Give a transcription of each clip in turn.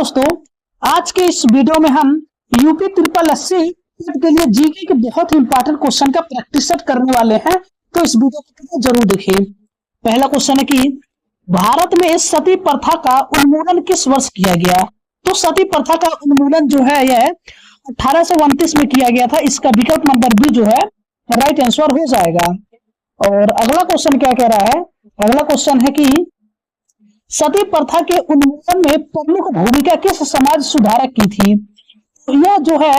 दोस्तों, आज के इस वीडियो में हम यूपी ट्रिपल एससी के लिए जीके के बहुत ही इंपॉर्टेंट क्वेश्चन का प्रैक्टिस सेट करने वाले हैं। तो इस वीडियो को जरूर देखिए। पहला क्वेश्चन है कि भारत में सती प्रथा का उन्मूलन किस वर्ष किया गया। तो सती प्रथा का उन्मूलन जो है यह 1829 में किया गया था। इसका विकल्प नंबर बी जो है राइट आंसर हो जाएगा। और अगला क्वेश्चन क्या कह रहा है, अगला क्वेश्चन है कि सती प्रथा के उन्मूलन में प्रमुख भूमिका किस समाज सुधारक की थी। तो यह जो है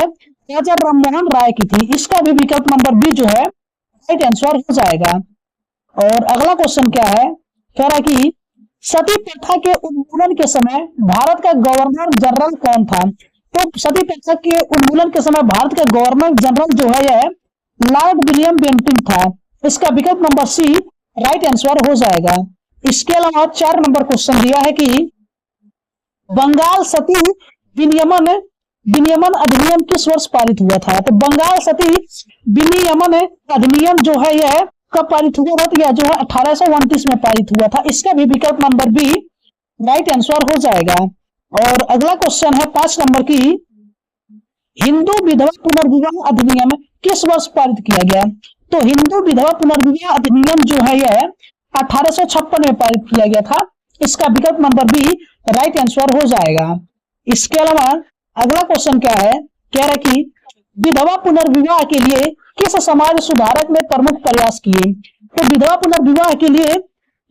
राजा राममोहन राय की थी। इसका भी विकल्प नंबर बी जो है राइट आंसर हो जाएगा। और अगला क्वेश्चन क्या है, कह रहा है कि सती प्रथा के उन्मूलन के समय भारत का गवर्नर जनरल कौन था। तो सती प्रथा के उन्मूलन के समय भारत का गवर्नर जनरल जो है यह लॉर्ड विलियम बेंटिंक था। इसका विकल्प नंबर सी राइट आंसर हो जाएगा। इसके अलावा 4 नंबर क्वेश्चन दिया है कि बंगाल सती विनियमन अधिनियम किस वर्ष पारित हुआ था। तो बंगाल सती विनियमन अधिनियम जो है यह कब पारित हुआ था। तो यह जो है 1829 में पारित हुआ था। इसका भी विकल्प नंबर बी राइट आंसर हो जाएगा। और अगला क्वेश्चन है 5 नंबर की हिंदू विधवा पुनर्विवाह अधिनियम किस वर्ष पारित किया गया। तो हिंदू विधवा पुनर्विवाह अधिनियम जो है यह 1856 में पारित किया गया था। इसका विकल्प नंबर बी राइट आंसर हो जाएगा। इसके अलावा अगला क्वेश्चन क्या है, कह रहा है कि विधवा पुनर्विवाह के लिए किस समाज सुधारक ने प्रमुख प्रयास किए। तो विधवा पुनर्विवाह के लिए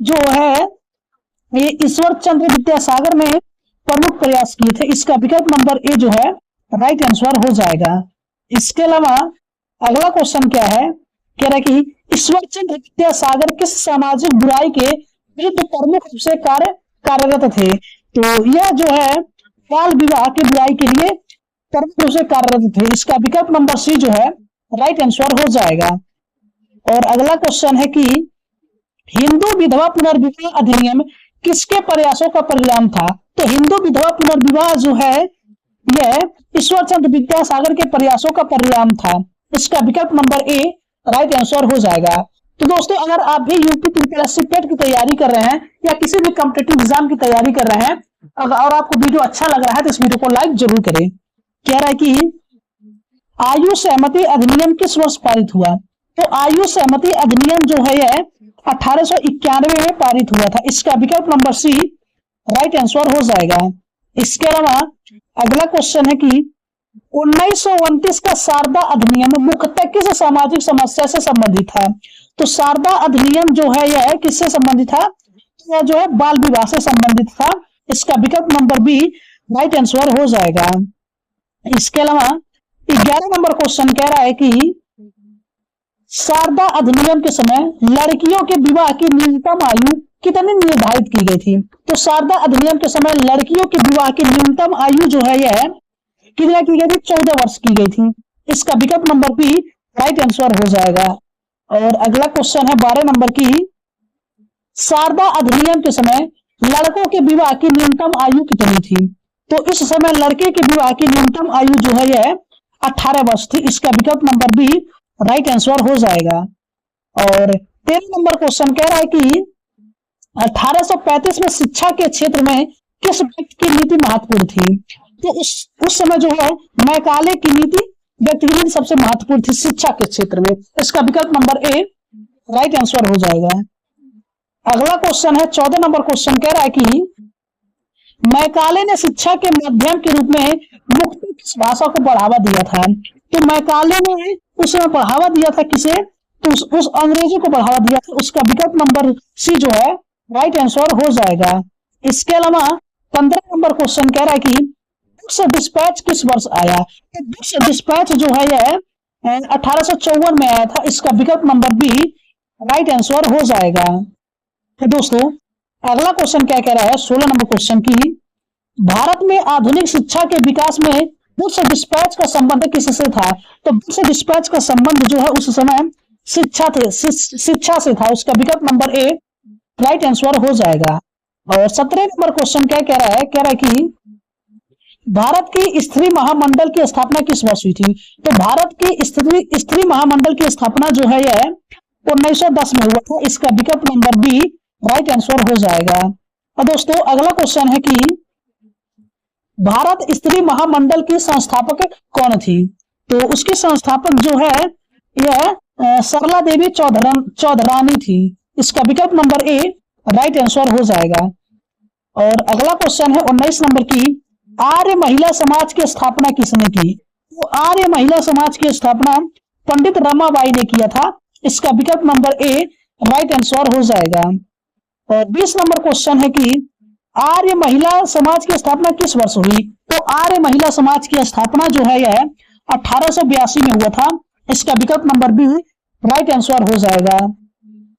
जो है ये ईश्वर चंद्र विद्यासागर ने प्रमुख प्रयास किए थे। इसका विकल्प नंबर ए जो है राइट आंसर हो जाएगा। इसके अलावा अगला क्वेश्चन क्या है, कह रहा है कि ईश्वर चंद्र विद्यासागर किस सामाजिक बुराई के विरुद्ध प्रमुख रूप से कार्यरत थे। तो यह जो है बाल विवाह की बुराई के लिए प्रमुख रूप से कार्यरत थे। इसका विकल्प नंबर सी जो है राइट आंसर हो जाएगा। और अगला क्वेश्चन है कि हिंदू विधवा पुनर्विवाह अधिनियम किसके प्रयासों का परिणाम था। तो हिंदू विधवा पुनर्विवाह जो है यह ईश्वर चंद्र विद्यासागर के प्रयासों का परिणाम था। इसका विकल्प नंबर ए राइट आंसर हो जाएगा। तो दोस्तों, अगर आप भी यूपी ट्रिपल एससी पेट की तैयारी कर रहे हैं या किसी भी कॉम्पिटिटिव एग्जाम की तैयारी कर रहे हैं और आपको वीडियो अच्छा लग रहा है तो इस वीडियो को लाइक जरूर करें। कह रहा है कि आयु सहमति अधिनियम किस वर्ष पारित हुआ। तो आयु सहमति अधिनियम जो है यह 1891 में पारित हुआ था। इसका विकल्प नंबर सी राइट आंसर हो जाएगा। इसके अलावा अगला क्वेश्चन है कि 1929 का शारदा अधिनियम मुख्यतः किस सामाजिक समस्या से संबंधित था। तो शारदा अधिनियम जो है यह किससे संबंधित था। यह जो है बाल विवाह से संबंधित था। इसका विकल्प नंबर बी राइट आंसर हो जाएगा। इसके अलावा 11 नंबर क्वेश्चन कह रहा है कि शारदा अधिनियम के समय लड़कियों के विवाह की न्यूनतम आयु कितनी निर्धारित की गई थी। तो शारदा अधिनियम के समय लड़कियों के विवाह की न्यूनतम आयु जो है यह कितना की गई थी, 14 वर्ष की गई थी। इसका विकल्प नंबर बी राइट आंसर हो जाएगा। और अगला क्वेश्चन है 12 नंबर की शारदा अधिनियम के समय लड़कों के विवाह की न्यूनतम आयु कितनी थी। तो इस समय लड़के के विवाह की न्यूनतम आयु जो है यह 18 वर्ष थी। इसका विकल्प नंबर बी राइट आंसर हो जाएगा। और 13 नंबर क्वेश्चन कह रहा है कि 1835 में शिक्षा के क्षेत्र में किस व्यक्ति की नीति महत्वपूर्ण थी। तो उस समय जो है मैकाले की नीति व्यक्ति की नीति सबसे महत्वपूर्ण थी शिक्षा के क्षेत्र में। इसका विकल्प नंबर ए राइट आंसर हो जाएगा। अगला क्वेश्चन है 14 नंबर क्वेश्चन कह रहा है कि मैकाले ने शिक्षा के माध्यम के रूप में मुख्य किस भाषा को बढ़ावा दिया था। तो मैकाले ने उस समय बढ़ावा दिया था किसे, तो उस अंग्रेजी को बढ़ावा दिया था। उसका विकल्प नंबर सी जो है राइट आंसर हो जाएगा। इसके अलावा 15 नंबर क्वेश्चन कह रहा है कि बुक्स डिस्पैच किस वर्ष आया। तो बुक्स डिस्पैच जो है यह 1854 में आया था। इसका विकल्प नंबर बी राइट आंसर हो जाएगा। तो दोस्तों, अगला क्वेश्चन क्या कह रहा है 16 नंबर क्वेश्चन की भारत में आधुनिक शिक्षा के विकास में बुक्स डिस्पैच का संबंध किससे था। तो बुक्स डिस्पैच का संबंध जो है उस समय शिक्षा से था। उसका विकल्प नंबर ए राइट आंसर हो जाएगा। और 17 नंबर क्वेश्चन क्या कह रहा है, कह रहा है कि भारत की स्त्री महामंडल की स्थापना किस वर्ष हुई थी। तो भारत की स्त्री महामंडल की स्थापना जो है यह 1910 में हुआ था। इसका विकल्प नंबर बी राइट आंसर हो जाएगा। और दोस्तों, अगला क्वेश्चन है कि भारत स्त्री महामंडल की संस्थापक कौन थी? तो उसकी संस्थापक जो है यह सरला देवी चौधरानी थी। इसका विकल्प नंबर ए राइट आंसर हो जाएगा। और अगला क्वेश्चन है 19 नंबर की, आर्य महिला समाज की स्थापना किसने की? तो आर्य महिला समाज की स्थापना पंडित रमाबाई ने किया था। इसका विकल्प नंबर ए राइट आंसर हो जाएगा। और 20 नंबर क्वेश्चन है कि आर्य महिला समाज की स्थापना किस वर्ष हुई? तो आर्य महिला समाज की स्थापना जो है यह 1882 में हुआ था। इसका विकल्प नंबर बी राइट आंसर हो जाएगा।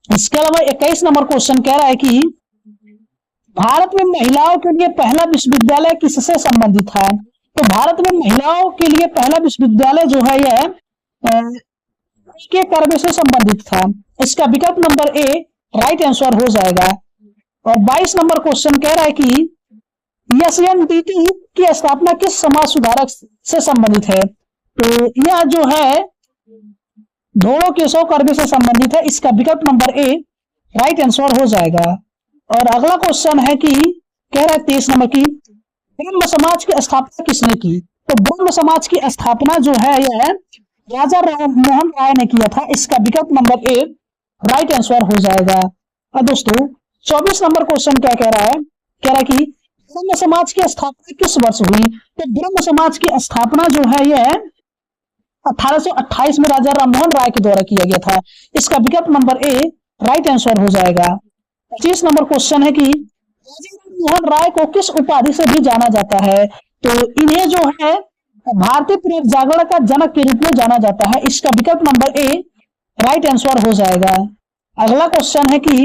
इसके अलावा 21 नंबर क्वेश्चन कह रहा है कि भारत में महिलाओं के लिए पहला विश्वविद्यालय किससे संबंधित है? तो भारत में महिलाओं के लिए पहला विश्वविद्यालय जो है यह के कार्य से संबंधित था। इसका विकल्प नंबर ए राइट आंसर हो जाएगा। और 22 नंबर क्वेश्चन कह रहा है कि एसएनडीटी की स्थापना किस समाज सुधारक से संबंधित है? तो यह जो है ढोड़ो केशव कर्वे से संबंधित है। इसका विकल्प नंबर ए राइट आंसर हो जाएगा। और अगला क्वेश्चन है कि कह रहा है 23 नंबर की, ब्रह्म समाज की स्थापना किसने की? तो ब्रह्म समाज की स्थापना जो है यह राजा राममोहन राय ने किया था। इसका विकल्प नंबर ए राइट आंसर हो जाएगा। और दोस्तों 24 नंबर क्वेश्चन क्या कह रहा है? कह रहा है कि ब्रह्म समाज की स्थापना किस वर्ष हुई? तो ब्रह्म समाज की स्थापना जो है यह 1828 में राजा राममोहन राय के द्वारा किया गया था। इसका विकल्प नंबर ए राइट आंसर हो जाएगा। 25 नंबर क्वेश्चन है कि राजा राममोहन राय को किस उपाधि से भी जाना जाता है? तो इन्हें जो है भारतीय पुनर्जागरण का जनक के रूप में जाना जाता है। इसका विकल्प नंबर ए राइट आंसर हो जाएगा। अगला क्वेश्चन है कि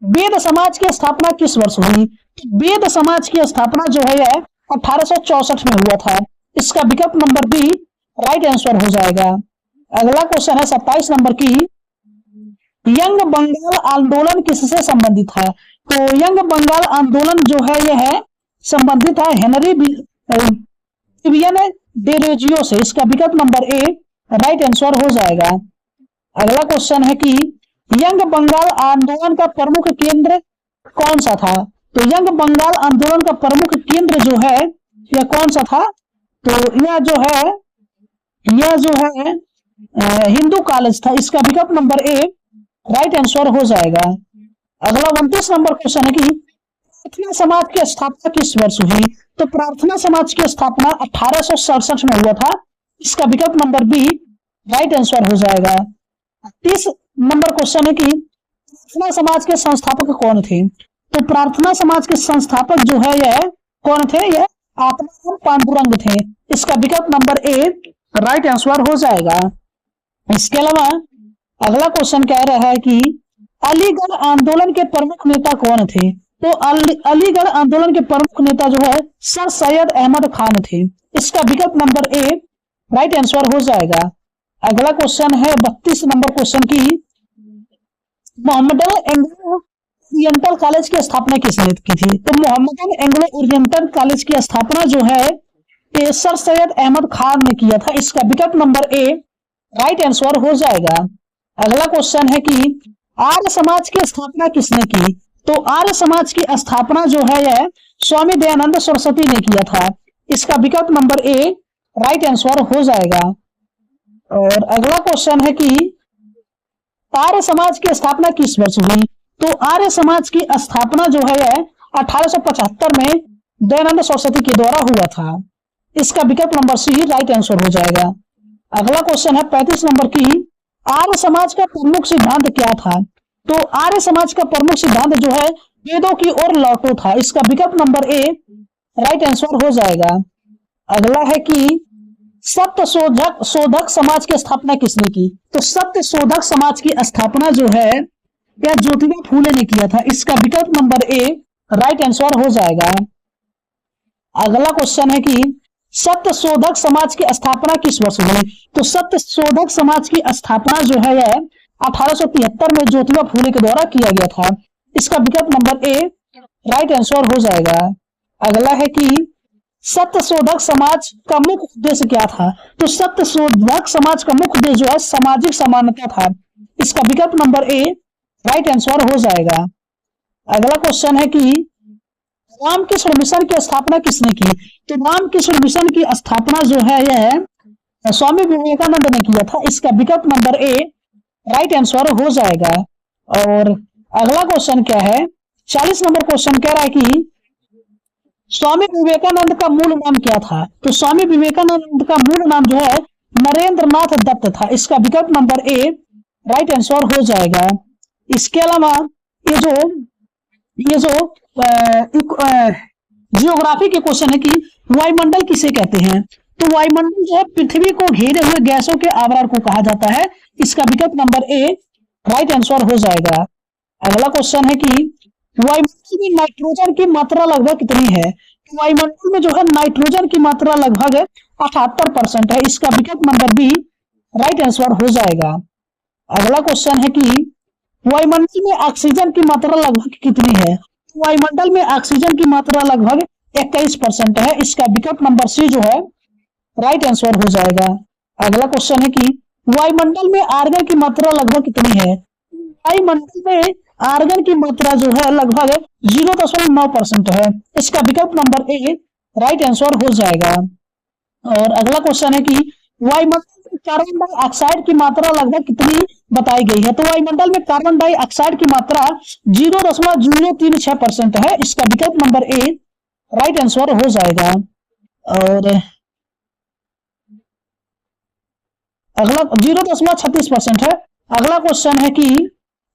वेद समाज की स्थापना किस वर्ष हुई? तो वेद समाज की स्थापना जो है यह 1864 में हुआ था। इसका विकल्प नंबर बी राइट आंसर हो जाएगा। अगला क्वेश्चन है 27 नंबर की, यंग बंगाल आंदोलन किससे संबंधित है? तो यंग बंगाल आंदोलन जो है यह संबंधित है हेनरी विवियन डेरोजियो से। इसका विकल्प नंबर ए राइट आंसर हो जाएगा। अगला क्वेश्चन है कि यंग बंगाल आंदोलन का प्रमुख केंद्र कौन सा था? तो यंग बंगाल आंदोलन का प्रमुख केंद्र जो है यह कौन सा था? तो यह जो है हिंदू कॉलेज था। इसका विकल्प नंबर ए राइट आंसर हो जाएगा। अगला 29 नंबर क्वेश्चन है कि प्रार्थना समाज की स्थापना किस वर्ष हुई? तो प्रार्थना समाज की स्थापना 1867 में हुआ था। इसका विकल्प नंबर बी राइट आंसर हो जाएगा। 30 नंबर क्वेश्चन है कि प्रार्थना समाज के संस्थापक कौन थे? तो प्रार्थना समाज के संस्थापक जो है यह कौन थे? यह आत्माराम पांडुरंग थे। इसका विकल्प नंबर ए राइट आंसर हो जाएगा। इसके अलावा अगला क्वेश्चन कह रहा है कि अलीगढ़ आंदोलन के प्रमुख नेता कौन थे? तो अलीगढ़ आंदोलन के प्रमुख नेता जो है सर सैयद अहमद खान थे। इसका विकल्प नंबर ए राइट आंसर हो जाएगा। अगला क्वेश्चन है 32 नंबर क्वेश्चन की, मोहम्मदन एंग्लो ओरिएंटल कॉलेज की स्थापना किसने की थी? तो मोहम्मदन एंग्लो ओरिएंटल कॉलेज की स्थापना जो है सर सैयद अहमद खान ने किया था। इसका विकल्प नंबर ए राइट आंसर हो जाएगा। अगला क्वेश्चन है कि आर्य समाज की स्थापना किसने की? तो आर्य समाज की स्थापना जो है यह स्वामी दयानंद सरस्वती ने किया था। इसका विकल्प नंबर ए राइट आंसर हो जाएगा। और अगला क्वेश्चन है कि आर्य समाज की स्थापना किस वर्ष हुई? तो आर्य समाज की स्थापना जो है यह 1875 में दयानंद सरस्वती के द्वारा हुआ था। इसका विकल्प नंबर सी राइट आंसर हो जाएगा। अगला क्वेश्चन है 35 नंबर की, आर्य समाज का प्रमुख सिद्धांत क्या था? तो आर्य समाज का प्रमुख सिद्धांत जो है वेदों की ओर लौटो था। इसका विकल्प नंबर ए राइट आंसर हो जाएगा। अगला है कि सत्य शोधक समाज की स्थापना किसने की? तो सत्य शोधक समाज की स्थापना जो है यह ज्योतिबा फूले ने किया था। इसका विकल्प नंबर ए राइट आंसर हो जाएगा। अगला क्वेश्चन है कि सत्य शोधक समाज की स्थापना किस वर्ष हुई? तो सत्य शोधक समाज की स्थापना जो है यह 1873 में ज्योतिबा फूले के द्वारा किया गया था। इसका विकल्प नंबर ए राइट आंसर हो जाएगा। अगला है कि सत्य शोधक समाज का मुख्य उद्देश्य क्या था? तो सत्य शोधक समाज का मुख्य उद्देश्य जो है सामाजिक समानता था। इसका विकल्प नंबर ए राइट आंसर हो जाएगा। अगला क्वेश्चन है कि रामकृष्ण मिशन की स्थापना किसने की? तो रामकृष्ण मिशन की स्थापना जो है यह स्वामी विवेकानंद ने किया था। इसका विकल्प नंबर ए राइट आंसर हो जाएगा। और अगला क्वेश्चन क्या है, 40 नंबर क्वेश्चन कह रहा है कि स्वामी विवेकानंद का मूल नाम क्या था? तो स्वामी विवेकानंद का मूल नाम जो है नरेंद्र नाथ दत्त था। इसका विकल्प नंबर ए राइट आंसर हो जाएगा। इसके अलावा ये जो जियोग्राफी के क्वेश्चन है कि वायुमंडल किसे कहते हैं? तो वायुमंडल जो है पृथ्वी को घेरे हुए गैसों के आवरण को कहा जाता है। इसका विकल्प नंबर ए राइट आंसर हो जाएगा। अगला क्वेश्चन है कि वायुमंडल में नाइट्रोजन की मात्रा लगभग कितनी है? तो वायुमंडल में जो है नाइट्रोजन की मात्रा लगभग 78% है। इसका विकल्प नंबर बी राइट आंसर हो जाएगा। अगला क्वेश्चन है कि वायुमंडल में ऑक्सीजन की मात्रा लगभग कितनी है? वायुमंडल में ऑक्सीजन की मात्रा लगभग 21% है। इसका विकल्प नंबर सी जो है राइट आंसर हो जाएगा। अगला क्वेश्चन है कि वायुमंडल में आर्गन की मात्रा लगभग कितनी है? वायुमंडल में आर्गन की मात्रा जो है लगभग 0.9% है। इसका विकल्प नंबर ए राइट आंसर हो जाएगा। और अगला क्वेश्चन है कि वायुमंडल में कार्बन डाइऑक्साइड की मात्रा लगभग कितनी बताई गई है? तो वायुमंडल में कार्बन डाइऑक्साइड की मात्रा 0.036% है। इसका विकल्प नंबर ए राइट आंसर हो जाएगा। और अगला 0.36% है। अगला क्वेश्चन है कि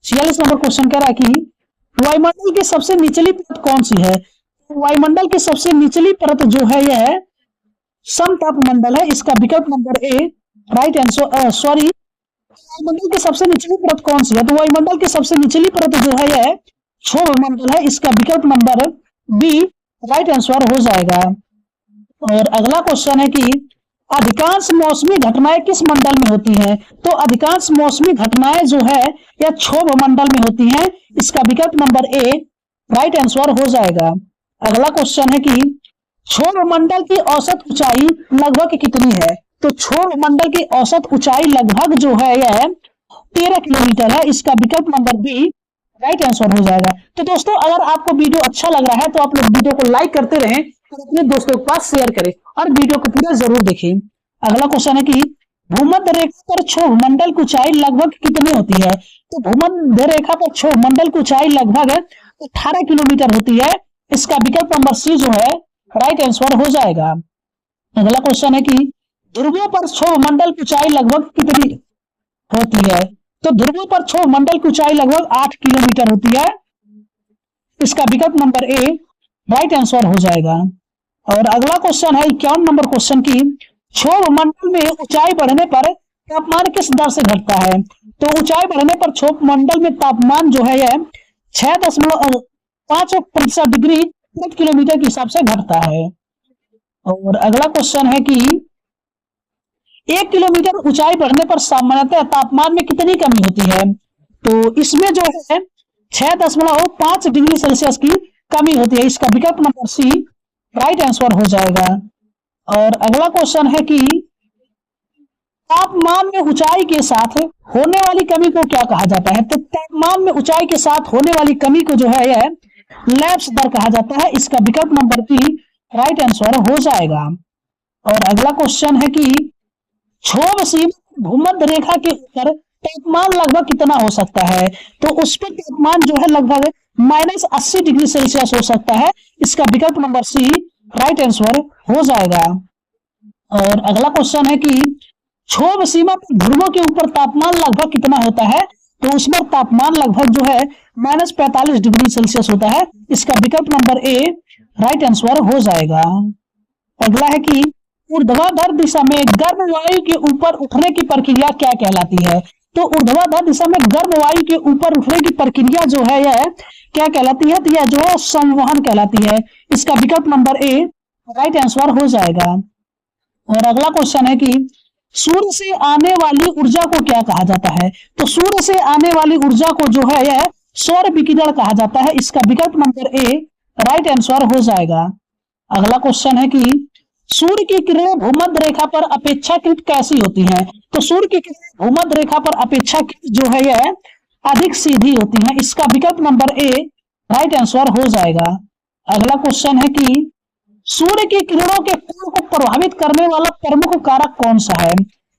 46 नंबर क्वेश्चन कह रहा है कि वायुमंडल की सबसे निचली परत कौन सी है? वायुमंडल की सबसे निचली परत जो है यह समतापमंडल है। इसका विकल्प number A right answer sorry वायुमंडल की सबसे निचली परत कौन सी है? तो वायुमंडल की सबसे निचली परत जो है यह क्षोभमंडल है। इसका विकल्प नंबर बी राइट आंसर हो जाएगा। और अगला क्वेश्चन है कि अधिकांश मौसमी घटनाएं किस मंडल में होती हैं? तो अधिकांश मौसमी घटनाएं जो है यह क्षोभ मंडल में होती हैं। इसका विकल्प नंबर ए राइट आंसर हो जाएगा। अगला क्वेश्चन है कि क्षोभ मंडल की औसत ऊंचाई लगभग कितनी है? तो क्षोभ मंडल की औसत ऊंचाई लगभग जो है यह 13 किलोमीटर है। इसका विकल्प नंबर बी राइट आंसर हो जाएगा। तो दोस्तों अगर आपको वीडियो अच्छा लग रहा है तो आप लोग वीडियो को लाइक करते रहें और अपने दोस्तों के पास शेयर करें और वीडियो को पूरा जरूर देखें। अगला क्वेश्चन है कि भूमध्य रेखा पर क्षोभ मंडल की ऊंचाई लगभग कितनी होती है? तो भूमध्य रेखा पर क्षोभ मंडल की ऊंचाई लगभग 18 किलोमीटर होती है। इसका विकल्प नंबर सी जो है राइट आंसर हो जाएगा। अगला क्वेश्चन है कि ध्रुवों पर क्षोभ मंडल की ऊंचाई लगभग कितनी होती है? तो ध्रुवों पर क्षोभ मंडल की ऊंचाई लगभग 8 किलोमीटर होती है। इसका विकल्प नंबर ए राइट आंसर हो जाएगा। और अगला क्वेश्चन है 51 नंबर क्वेश्चन की क्षोभ मंडल में ऊंचाई बढ़ने पर तापमान किस दर से घटता है? तो ऊंचाई बढ़ने पर क्षोभ मंडल में तापमान जो है यह 6.5% डिग्री प्रति किलोमीटर के हिसाब से घटता है। और अगला क्वेश्चन है कि 1 किलोमीटर ऊंचाई बढ़ने पर सामान्यतः तापमान में कितनी कमी होती है? तो इसमें जो है 6.5 डिग्री सेल्सियस की कमी होती है। इसका विकल्प नंबर सी राइट आंसर हो जाएगा। और अगला क्वेश्चन है कि तापमान में ऊंचाई के साथ होने वाली कमी को क्या कहा जाता है? तो तापमान में ऊंचाई के साथ होने वाली कमी को जो है यह लैप्स दर कहा जाता है। इसका विकल्प नंबर बी राइट आंसर हो जाएगा। और अगला क्वेश्चन है कि क्षोभ सीमा भूमध्य रेखा के ऊपर तापमान लगभग कितना हो सकता है? तो उस पर तापमान जो है लगभग -80 डिग्री सेल्सियस हो सकता है। इसका विकल्प नंबर सी राइट आंसर हो जाएगा। और अगला क्वेश्चन है कि क्षोभ सीमा पर ध्रुवों के ऊपर तापमान लगभग कितना होता है? तो उस पर तापमान लगभग जो है -45 डिग्री सेल्सियस होता है। इसका विकल्प नंबर ए राइट आंसर हो जाएगा। अगला है कि ऊर्ध्वाधर दिशा में गर्म वायु के ऊपर उठने की प्रक्रिया क्या कहलाती है? तो ऊर्ध्वाधर दिशा में गर्म वायु के ऊपर उठने की प्रक्रिया जो है यह क्या कहलाती है? तो यह जो है संवहन कहलाती है। इसका विकल्प नंबर ए राइट आंसर हो जाएगा। और अगला क्वेश्चन है कि सूर्य से आने वाली ऊर्जा को क्या कहा जाता है? तो सूर्य से आने वाली ऊर्जा को जो है यह सौर विकिरण कहा जाता है। इसका विकल्प नंबर ए राइट आंसर हो जाएगा। अगला क्वेश्चन है कि सूर्य की किरणें भूमध्य रेखा पर अपेक्षाकृत कैसी होती हैं? तो सूर्य की किरणें भूमध्य रेखा पर अपेक्षाकृत जो है यह अधिक सीधी होती हैं। इसका विकल्प नंबर ए राइट आंसर हो जाएगा। अगला क्वेश्चन है कि सूर्य की किरणों के कोण को प्रभावित करने वाला प्रमुख कारक कौन सा है?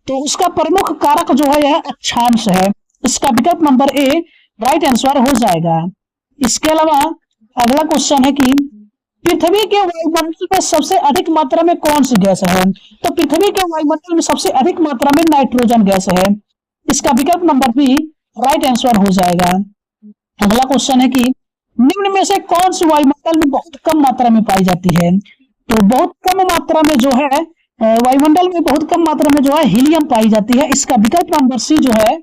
तो उसका प्रमुख कारक जो है यह अक्षांश है। इसका विकल्प नंबर ए राइट आंसर हो जाएगा। इसके अलावा अगला क्वेश्चन है कि पृथ्वी के वायुमंडल में सबसे अधिक मात्रा में कौन सी गैस है? तो पृथ्वी के वायुमंडल में सबसे अधिक मात्रा में नाइट्रोजन गैस है। इसका विकल्प नंबर बी राइट आंसर हो जाएगा। अगला क्वेश्चन है कि निम्न में से कौन सी वायुमंडल में बहुत कम मात्रा में पाई जाती है? तो बहुत कम मात्रा में जो है वायुमंडल में बहुत कम मात्रा में जो है हीलियम पाई जाती है। इसका विकल्प नंबर सी जो है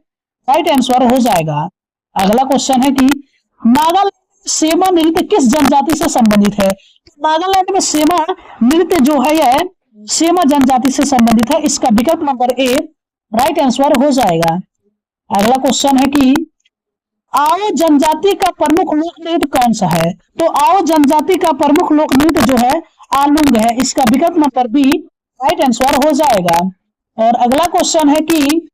राइट आंसर हो जाएगा। अगला क्वेश्चन है कि नागालैंड में सेमा नृत्य किस जनजाति से संबंधित है? तो नागालैंड में सेमा नृत्य जो है यह सेमा जनजाति से संबंधित है। इसका विकल्प नंबर ए राइट आंसर हो जाएगा। अगला क्वेश्चन है कि आओ जनजाति का प्रमुख लोक नृत्य कौन सा है? तो आओ जनजाति का प्रमुख लोक नृत्य जो है आलूंग है। इसका विकल्प नंबर बी राइट आंसर हो जाएगा। और अगला क्वेश्चन है कि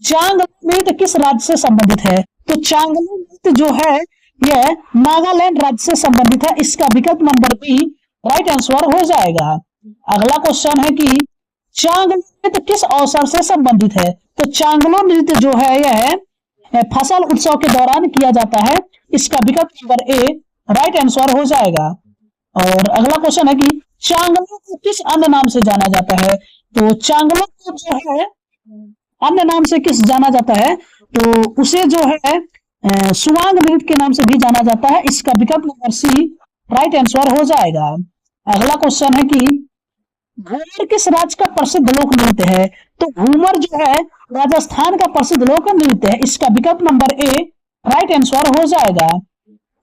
चांगला नृत्य किस राज्य से संबंधित है? तो चांगला नृत्य जो है यह नागालैंड राज्य से संबंधित है। इसका विकल्प नंबर बी राइट आंसर हो जाएगा। अगला क्वेश्चन है कि चांगला नृत्य किस अवसर से संबंधित है? तो चांगलो नृत्य जो है यह फसल उत्सव के दौरान किया जाता है। इसका विकल्प नंबर ए राइट आंसर हो जाएगा। और अगला क्वेश्चन है कि चांगलो को किस अन्य नाम से जाना जाता है? तो चांगलो को जो है अन्य नाम से किस जाना जाता है? तो उसे जो है सुवांग नृत्य के नाम से भी जाना जाता है। इसका विकल्प नंबर सी राइट आंसर हो जाएगा। अगला क्वेश्चन है कि घूमर किस राज्य का प्रसिद्ध लोक नृत्य है? तो घूमर जो है राजस्थान का प्रसिद्ध लोक नृत्य है। इसका विकल्प नंबर ए राइट आंसर हो जाएगा।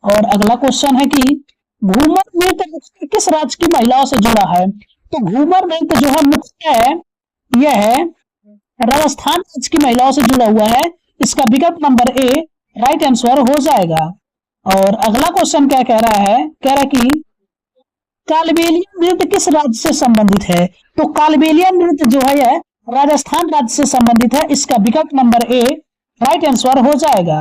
और अगला क्वेश्चन है कि घूमर नृत्य किस राज्य की महिलाओं से जुड़ा है? तो घूमर नृत्य जो है मुख्यतः यह राजस्थान राज्य की महिलाओं से जुड़ा हुआ है। इसका विकल्प नंबर ए राइट आंसर हो जाएगा। और अगला क्वेश्चन क्या कह रहा है? कह रहा है कि कालबेलिया नृत्य किस राज्य से संबंधित है? तो कालबेलिया नृत्य जो है यह राजस्थान राज्य से संबंधित है। इसका विकल्प नंबर ए राइट आंसर हो जाएगा।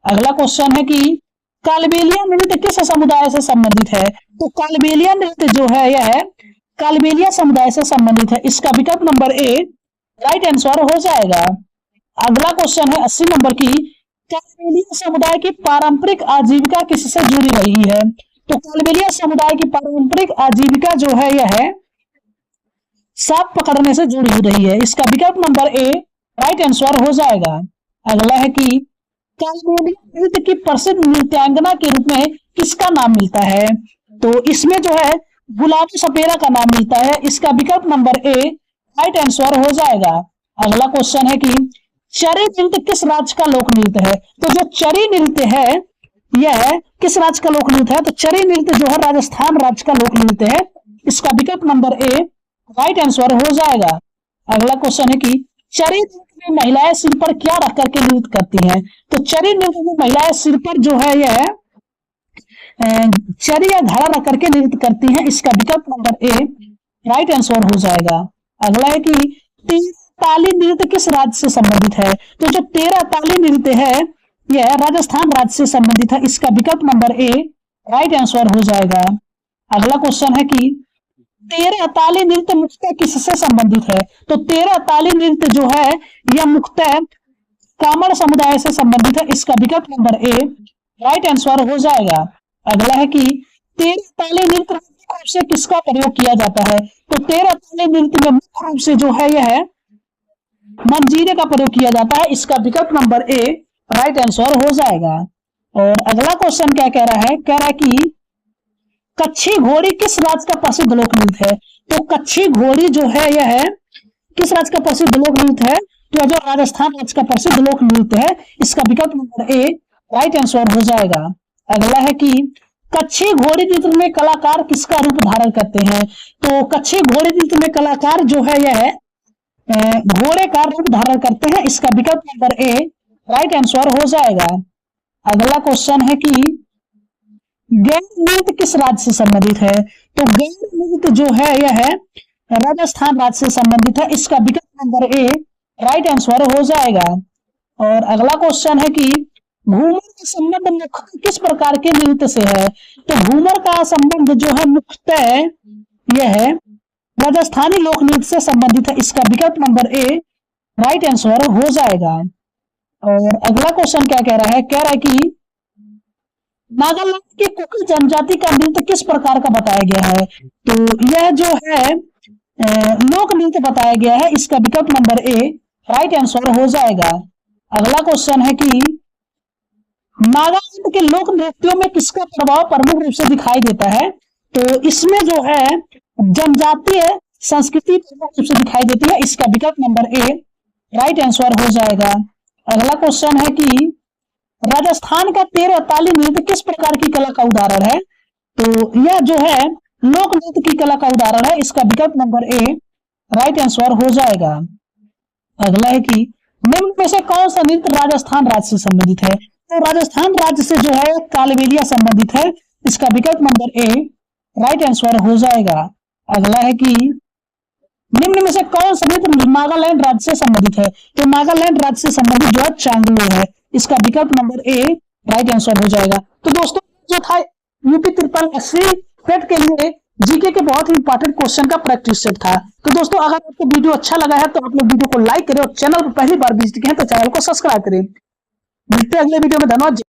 अगला क्वेश्चन है कि कालबेलिया नृत्य किस समुदाय से संबंधित है? तो कालबेलिया नृत्य जो है यह कालबेलिया समुदाय से संबंधित है। इसका विकल्प नंबर ए राइट आंसर हो जाएगा। अगला क्वेश्चन है 80 नंबर की कालबेलिया समुदाय की पारंपरिक आजीविका किससे जुड़ी रही है? तो कालबेलिया समुदाय की पारंपरिक आजीविका जो है यह सांप पकड़ने से जुड़ी हो रही है। इसका विकल्प नंबर ए राइट आंसर हो जाएगा। अगला है कि कालबेलिया नृत्य की प्रसिद्ध नृत्यांगना के रूप में किसका नाम मिलता है? तो इसमें जो है गुलाबी सपेरा का नाम मिलता है। इसका विकल्प नंबर ए राइट आंसर हो जाएगा। अगला क्वेश्चन है कि चरी नृत्य किस राज्य का लोक नृत्य है? तो जो चरी नृत्य है यह किस राज्य का लोक नृत्य है? तो चरी नृत्य जो है राजस्थान राज्य का लोक नृत्य है। इसका विकल्प नंबर ए राइट आंसर हो जाएगा। अगला क्वेश्चन है कि चरी नृत्य में महिलाएं सिर पर क्या रख करके नृत्य करती हैं? तो चरी नृत्य में महिलाएं सिर पर जो है यह चरी या घड़ा रख करके नृत्य करती हैं। इसका विकल्प नंबर ए राइट आंसर हो जाएगा। अगला है कि ताली नृत्य किस राज्य से संबंधित है? तो जो 13 ताली नृत्य है यह राजस्थान राज्य से संबंधित है। इसका विकल्प नंबर ए राइट आंसर हो जाएगा। अगला क्वेश्चन है कि 13 ताली नृत्य मुख्यतः किससे संबंधित है? तो 13 ताली नृत्य जो है यह मुख्यतः कामड़ समुदाय से संबंधित है। इसका विकल्प नंबर ए राइट आंसर हो जाएगा। अगला है कि 13 ताली नृत्य मुख्य रूप से किसका प्रयोग किया जाता है? तो 13 ताली नृत्य में मुख्य रूप से जो है यह मंजीरे का प्रयोग किया जाता है। इसका विकल्प नंबर ए राइट आंसर हो जाएगा। और अगला क्वेश्चन क्या कह रहा है? कह रहा है कि कच्छी घोड़ी किस राज्य का प्रसिद्ध लोक नृत्य है? तो कच्छी घोड़ी जो है यह किस राज्य का प्रसिद्ध लोक नृत्य है? तो जो राजस्थान राज्य का प्रसिद्ध लोक नृत्य है। इसका विकल्प नंबर ए राइट आंसर हो जाएगा। अगला है कि कच्छी घोड़ी नृत्य में कलाकार किसका रूप धारण करते हैं? तो कच्छी घोड़ी नृत्य में कलाकार जो है यह घोड़े का रूप धारण करते हैं। इसका विकल्प नंबर ए राइट आंसर हो जाएगा। अगला क्वेश्चन है कि गैर नृत्य किस राज्य से संबंधित है? तो गैर नृत्य जो है यह राजस्थान राज्य से संबंधित है। इसका विकल्प नंबर ए राइट आंसर हो जाएगा। और अगला क्वेश्चन है कि घूमर का संबंध मुख्यतः किस प्रकार के नृत्य से है? तो घूमर का संबंध जो है मुख्यतः यह है राजस्थानी लोक नृत्य से संबंधित है। इसका विकल्प नंबर ए राइट आंसर हो जाएगा। और अगला क्वेश्चन क्या कह रहा है? कह रहा है कि नागालैंड की कुकी जनजाति का नृत्य किस प्रकार का बताया गया है? तो यह जो है लोक नृत्य बताया गया है। इसका विकल्प नंबर ए राइट आंसर हो जाएगा। अगला क्वेश्चन है कि नागालैंड के लोक नृत्यों में किसका प्रभाव प्रमुख रूप से दिखाई देता है? तो इसमें जो है जनजातीय संस्कृति प्रमुख रूप से दिखाई देती है। इसका विकल्प नंबर ए राइट आंसर हो जाएगा। अगला क्वेश्चन है कि राजस्थान का 13 ताली नृत्य किस प्रकार की कला का उदाहरण है? तो यह जो है लोक नृत्य की कला का उदाहरण है। इसका विकल्प नंबर ए राइट आंसर हो जाएगा। अगला है कि निम्न में से कौन सा नृत्य राजस्थान राज्य से संबंधित है? तो राजस्थान राज्य से जो है कालबेलिया संबंधित है। इसका विकल्प नंबर ए राइट आंसर हो जाएगा। अगला है कि निम्न में से कौन सा नृत्य नागालैंड राज्य से संबंधित है? तो नागालैंड राज्य से संबंधित जो है चांगलो है। इसका विकल्प नंबर ए राइट आंसर हो जाएगा। तो दोस्तों जो था यूपी ट्रिपल एससी सेट के लिए जीके के बहुत ही इंपॉर्टेंट क्वेश्चन का प्रैक्टिस सेट था। तो दोस्तों अगर आपको वीडियो अच्छा लगा है तो आप लोग वीडियो को लाइक करें और चैनल पर पहली बार विजिट किए हैं तो चैनल को सब्सक्राइब करें। मिलते हैं अगले वीडियो में। धन्यवाद।